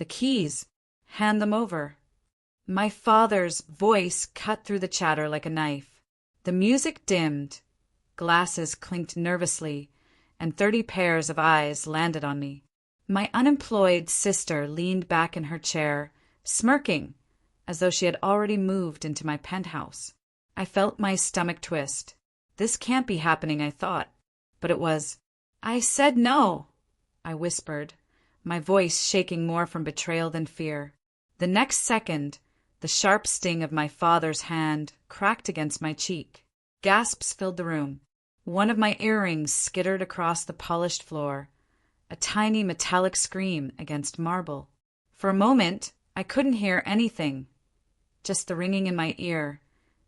The keys. Hand them over. My father's voice cut through the chatter like a knife. The music dimmed, glasses clinked nervously, and 30 pairs of eyes landed on me. My unemployed sister leaned back in her chair, smirking, as though she had already moved into my penthouse. I felt my stomach twist. This can't be happening, I thought. But it was. "I said no," I whispered, my voice shaking more from betrayal than fear. The next second, the sharp sting of my father's hand cracked against my cheek. Gasps filled the room. One of my earrings skittered across the polished floor, a tiny metallic scream against marble. For a moment, I couldn't hear anything, just the ringing in my ear,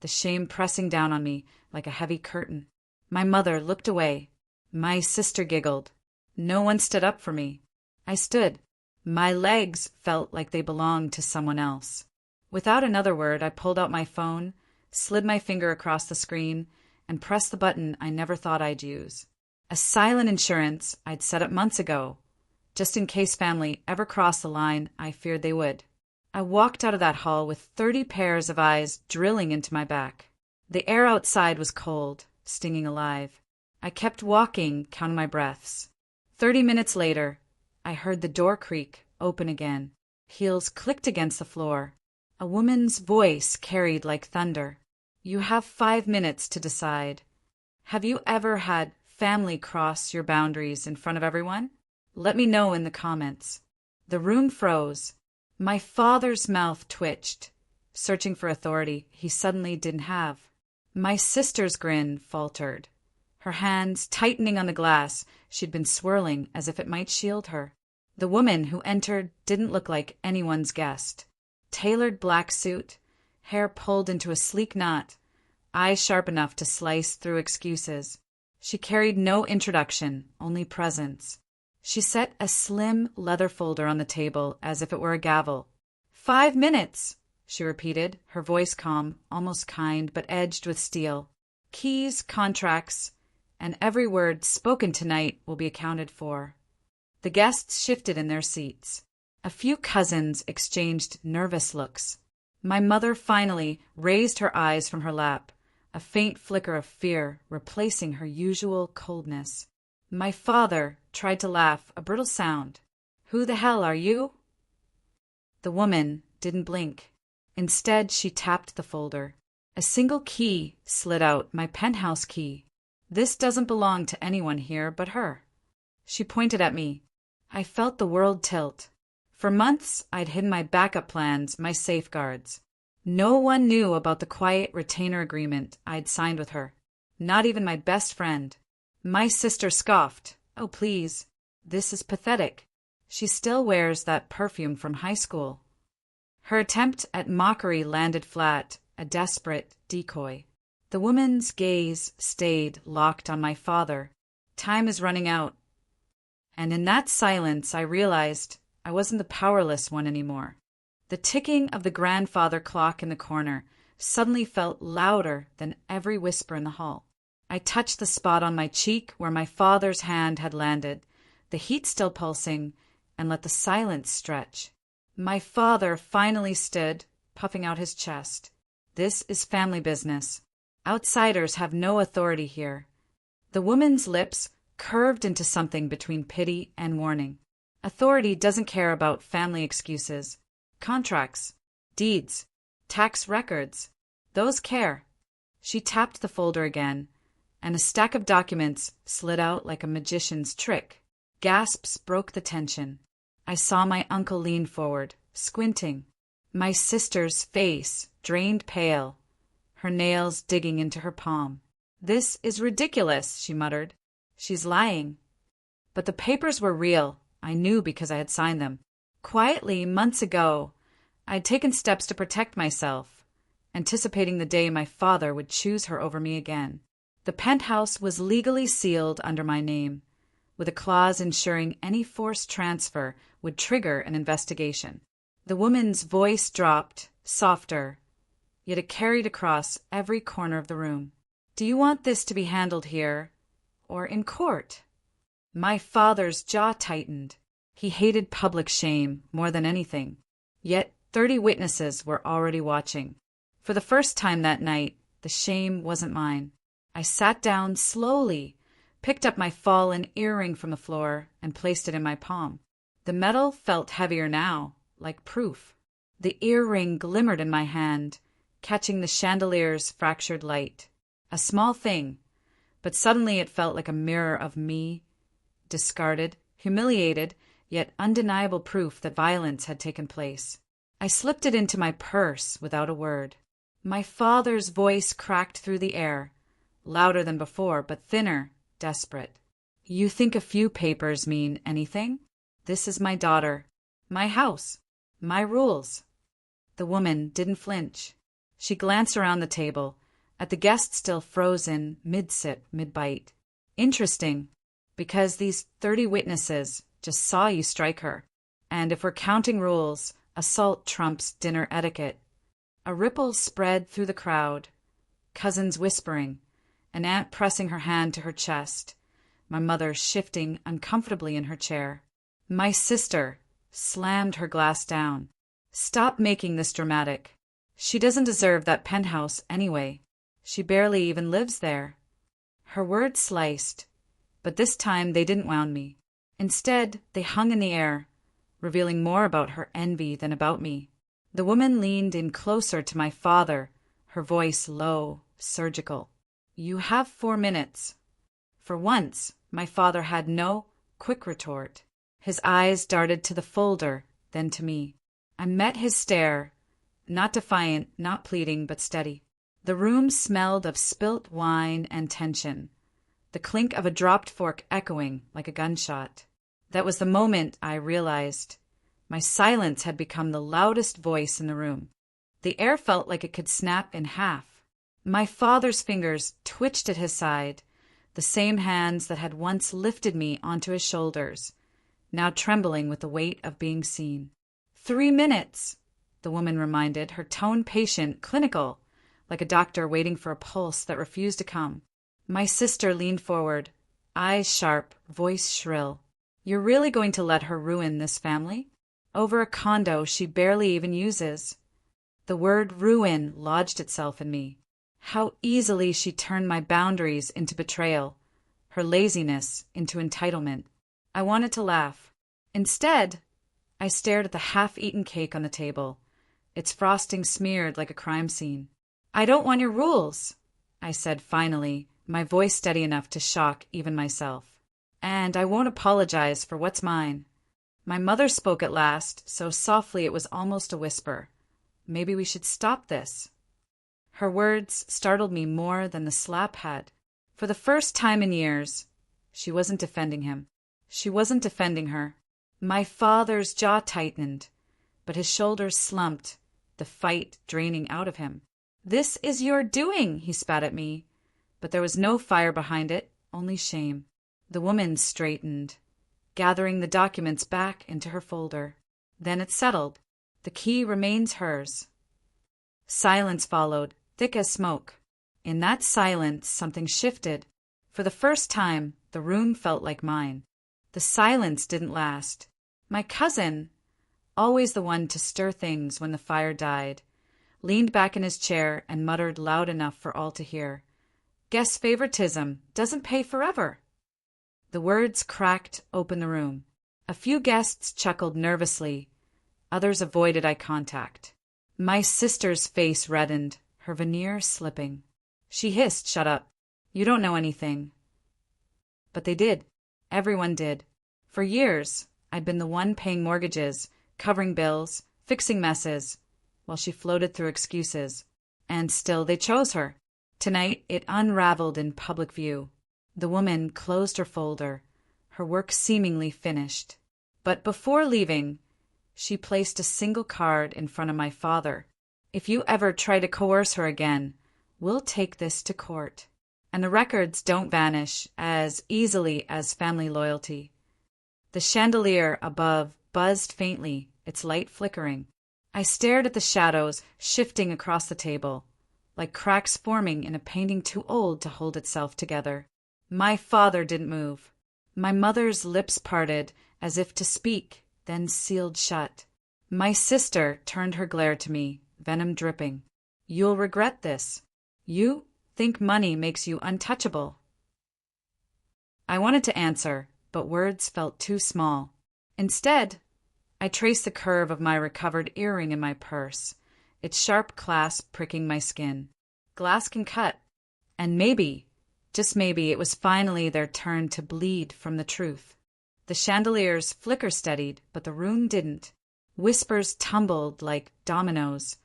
the shame pressing down on me like a heavy curtain. My mother looked away. My sister giggled. No one stood up for me. I stood. My legs felt like they belonged to someone else. Without another word, I pulled out my phone, slid my finger across the screen, and pressed the button I never thought I'd use. A silent insurance I'd set up months ago, just in case family ever crossed the line I feared they would. I walked out of that hall with 30 pairs of eyes drilling into my back. The air outside was cold, stinging alive. I kept walking, counting my breaths. 30 minutes later, I heard the door creak, open again. Heels clicked against the floor. A woman's voice carried like thunder. "You have 5 minutes to decide. Have you ever had family cross your boundaries in front of everyone? Let me know in the comments." The room froze. My father's mouth twitched, searching for authority he suddenly didn't have. My sister's grin faltered, her hands tightening on the glass she'd been swirling as if it might shield her. The woman who entered didn't look like anyone's guest. Tailored black suit, hair pulled into a sleek knot, eyes sharp enough to slice through excuses. She carried no introduction, only presence. She set a slim leather folder on the table as if it were a gavel. 5 minutes, she repeated, her voice calm, almost kind, but edged with steel. "Keys, contracts, and every word spoken tonight will be accounted for." The guests shifted in their seats. A few cousins exchanged nervous looks. My mother finally raised her eyes from her lap, a faint flicker of fear replacing her usual coldness. My father tried to laugh, a brittle sound. "Who the hell are you?" The woman didn't blink. Instead, she tapped the folder. A single key slid out, my penthouse key. "This doesn't belong to anyone here but her." She pointed at me. I felt the world tilt. For months, I'd hidden my backup plans, my safeguards. No one knew about the quiet retainer agreement I'd signed with her. Not even my best friend. My sister scoffed. "Oh, please. This is pathetic. She still wears that perfume from high school." Her attempt at mockery landed flat, a desperate decoy. The woman's gaze stayed locked on my father. Time is running out. And in that silence, I realized I wasn't the powerless one anymore. The ticking of the grandfather clock in the corner suddenly felt louder than every whisper in the hall. I touched the spot on my cheek where my father's hand had landed, the heat still pulsing, and let the silence stretch. My father finally stood, puffing out his chest. "This is family business. Outsiders have no authority here." The woman's lips curved into something between pity and warning. Authority doesn't care about family excuses. Contracts, deeds, tax records, those care. She tapped the folder again, and a stack of documents slid out like a magician's trick. Gasps broke the tension. I saw my uncle lean forward, squinting. My sister's face drained pale, her nails digging into her palm. "This is ridiculous," she muttered. "She's lying." But the papers were real. I knew because I had signed them. Quietly, months ago, I had taken steps to protect myself, anticipating the day my father would choose her over me again. The penthouse was legally sealed under my name, with a clause ensuring any forced transfer would trigger an investigation. The woman's voice dropped, softer, yet it carried across every corner of the room. "Do you want this to be handled here, or in court?" My father's jaw tightened. He hated public shame more than anything. Yet 30 witnesses were already watching. For the first time that night, the shame wasn't mine. I sat down slowly, picked up my fallen earring from the floor, and placed it in my palm. The metal felt heavier now, like proof. The earring glimmered in my hand, catching the chandelier's fractured light. A small thing, but suddenly it felt like a mirror of me, discarded, humiliated, yet undeniable proof that violence had taken place. I slipped it into my purse without a word. My father's voice cracked through the air, louder than before, but thinner, desperate. You think a few papers mean anything? This is my daughter, my house, my rules. The woman didn't flinch. She glanced around the table, at the guests still frozen, mid-sip, mid-bite. Interesting, because these 30 witnesses just saw you strike her. And if we're counting rules, assault trumps dinner etiquette. A ripple spread through the crowd. Cousins whispering, an aunt pressing her hand to her chest, my mother shifting uncomfortably in her chair. My sister slammed her glass down. Stop making this dramatic. She doesn't deserve that penthouse anyway. She barely even lives there. Her words sliced, but this time they didn't wound me. Instead, they hung in the air, revealing more about her envy than about me. The woman leaned in closer to my father, her voice low, surgical. You have 4 minutes. For once, my father had no quick retort. His eyes darted to the folder, then to me. I met his stare, not defiant, not pleading, but steady. The room smelled of spilt wine and tension, the clink of a dropped fork echoing like a gunshot. That was the moment I realized my silence had become the loudest voice in the room. The air felt like it could snap in half. My father's fingers twitched at his side, the same hands that had once lifted me onto his shoulders, now trembling with the weight of being seen. 3 minutes, the woman reminded, her tone patient, clinical, like a doctor waiting for a pulse that refused to come. My sister leaned forward, eyes sharp, voice shrill. You're really going to let her ruin this family? Over a condo she barely even uses. The word ruin lodged itself in me. How easily she turned my boundaries into betrayal, her laziness into entitlement. I wanted to laugh. Instead, I stared at the half-eaten cake on the table, its frosting smeared like a crime scene. I don't want your rules, I said finally, my voice steady enough to shock even myself. And I won't apologize for what's mine. My mother spoke at last, so softly it was almost a whisper. Maybe we should stop this. Her words startled me more than the slap had. For the first time in years, she wasn't defending him. She wasn't defending her. My father's jaw tightened, but his shoulders slumped, the fight draining out of him. This is your doing, he spat at me, but there was no fire behind it, only shame. The woman straightened, gathering the documents back into her folder. Then it settled. The key remains hers. Silence followed, thick as smoke. In that silence, something shifted. For the first time, the room felt like mine. The silence didn't last. My cousin, always the one to stir things when the fire died, leaned back in his chair and muttered loud enough for all to hear, "Guess favoritism doesn't pay forever." The words cracked open the room. A few guests chuckled nervously. Others avoided eye contact. My sister's face reddened, her veneer slipping. She hissed, "Shut up. You don't know anything." But they did. Everyone did. For years, I'd been the one paying mortgages, covering bills, fixing messes, while she floated through excuses. And still they chose her. Tonight, it unraveled in public view. The woman closed her folder, her work seemingly finished. But before leaving, she placed a single card in front of my father. "If you ever try to coerce her again, we'll take this to court." And the records don't vanish as easily as family loyalty. The chandelier above buzzed faintly, its light flickering. I stared at the shadows shifting across the table, like cracks forming in a painting too old to hold itself together. My father didn't move. My mother's lips parted as if to speak, then sealed shut. My sister turned her glare to me, venom dripping. You'll regret this. You think money makes you untouchable. I wanted to answer, but words felt too small. Instead, I traced the curve of my recovered earring in my purse, its sharp clasp pricking my skin. Glass can cut, and maybe, just maybe, it was finally their turn to bleed from the truth. The chandelier's flicker steadied, but the room didn't. Whispers tumbled like dominoes,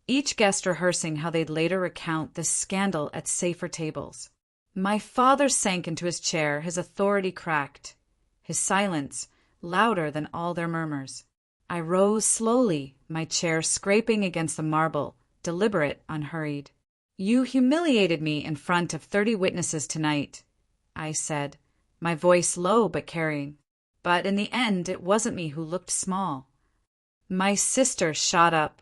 each guest rehearsing how they'd later recount this scandal at safer tables. My father sank into his chair, his authority cracked, his silence louder than all their murmurs. I rose slowly, my chair scraping against the marble, deliberate, unhurried. You humiliated me in front of 30 witnesses tonight, I said, my voice low but carrying. But in the end, it wasn't me who looked small. My sister shot up,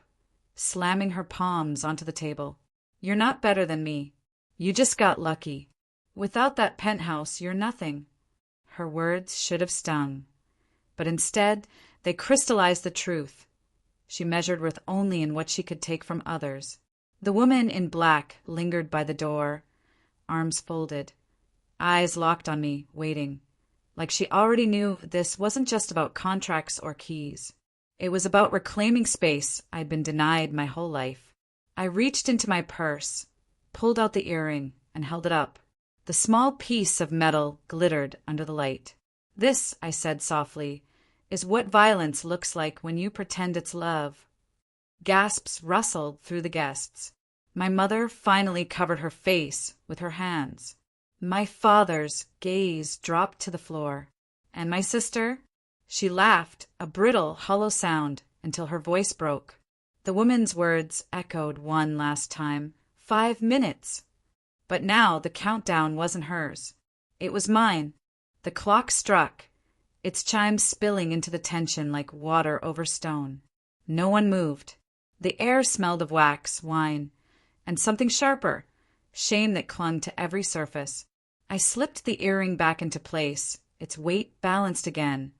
slamming her palms onto the table. You're not better than me. You just got lucky. Without that penthouse, you're nothing. Her words should have stung, but instead they crystallized the truth. She measured worth only in what she could take from others. The woman in black lingered by the door, arms folded, eyes locked on me, waiting, like she already knew this wasn't just about contracts or keys. It was about reclaiming space I'd been denied my whole life. I reached into my purse, pulled out the earring, and held it up. The small piece of metal glittered under the light. This, I said softly, is what violence looks like when you pretend it's love. Gasps rustled through the guests. My mother finally covered her face with her hands. My father's gaze dropped to the floor. And my sister? She laughed, a brittle, hollow sound, until her voice broke. The woman's words echoed one last time. 5 minutes! But now the countdown wasn't hers. It was mine. The clock struck, its chimes spilling into the tension like water over stone. No one moved. The air smelled of wax, wine, and something sharper, shame that clung to every surface. I slipped the earring back into place, its weight balanced again,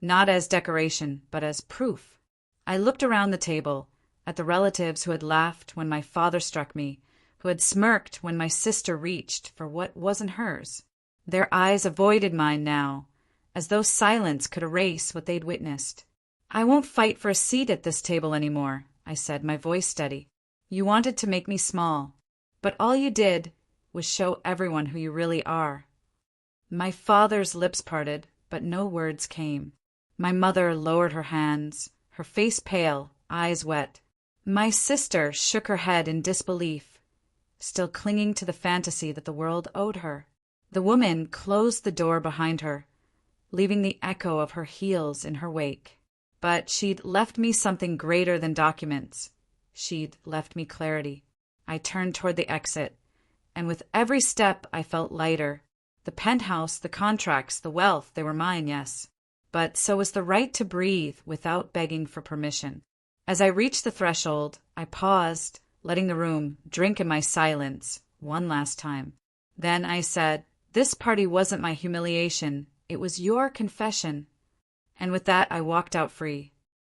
not as decoration, but as proof. I looked around the table, at the relatives who had laughed when my father struck me, who had smirked when my sister reached for what wasn't hers. Their eyes avoided mine now, as though silence could erase what they'd witnessed. I won't fight for a seat at this table anymore, I said, my voice steady. You wanted to make me small, but all you did was show everyone who you really are. My father's lips parted, but no words came. My mother lowered her hands, her face pale, eyes wet. My sister shook her head in disbelief, still clinging to the fantasy that the world owed her. The woman closed the door behind her, leaving the echo of her heels in her wake. But she'd left me something greater than documents. She'd left me clarity. I turned toward the exit, and with every step I felt lighter. The penthouse, the contracts, the wealth, they were mine, yes. But so was the right to breathe without begging for permission. As I reached the threshold, I paused, letting the room drink in my silence one last time. Then I said, this party wasn't my humiliation, it was your confession. And with that I walked out free.